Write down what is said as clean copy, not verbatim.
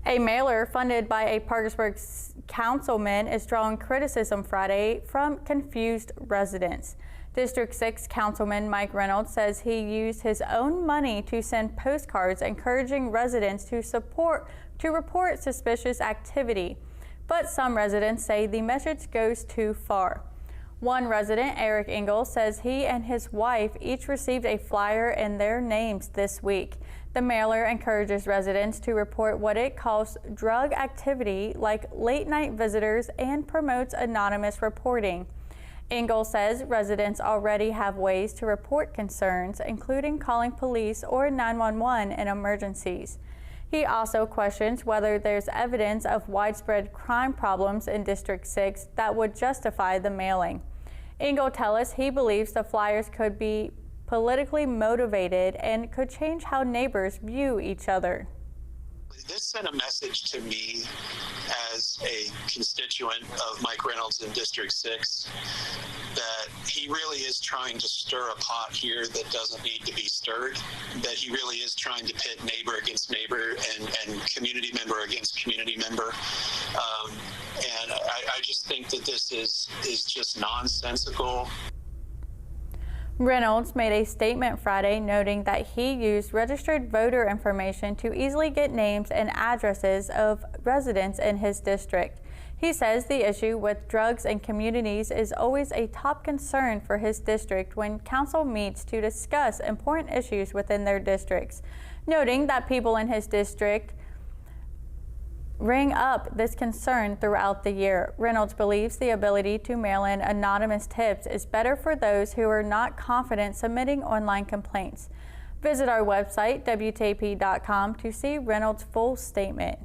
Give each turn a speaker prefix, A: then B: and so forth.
A: A mailer funded by a Parkersburg councilman is drawing criticism Friday from confused residents. District 6 Councilman Mike Reynolds says he used his own money to send postcards encouraging residents to report suspicious activity. But some residents say the message goes too far. One resident, Eric Engel, says he and his wife each received a flyer in their names this week. The mailer encourages residents to report what it calls drug activity like late-night visitors and promotes anonymous reporting. Engel says residents already have ways to report concerns, including calling police or 911 in emergencies. He also questions whether there's evidence of widespread crime problems in District 6 that would justify the mailing. Engel tells us he believes the flyers could be politically motivated and could change how neighbors view each other.
B: This sent a message to me as a constituent of Mike Reynolds in District 6 that he really is trying to stir a pot here that doesn't need to be stirred, that he really is trying to pit neighbor against neighbor and community member against community member. And I just think that this is just nonsensical.
A: Reynolds made a statement Friday noting that he used registered voter information to easily get names and addresses of residents in his district. He says the issue with drugs in communities is always a top concern for his district when council meets to discuss important issues within their districts, noting that people in his district bring up this concern throughout the year. Reynolds believes the ability to mail in anonymous tips is better for those who are not confident submitting online complaints. Visit our website, WTAP.com, to see Reynolds' full statement.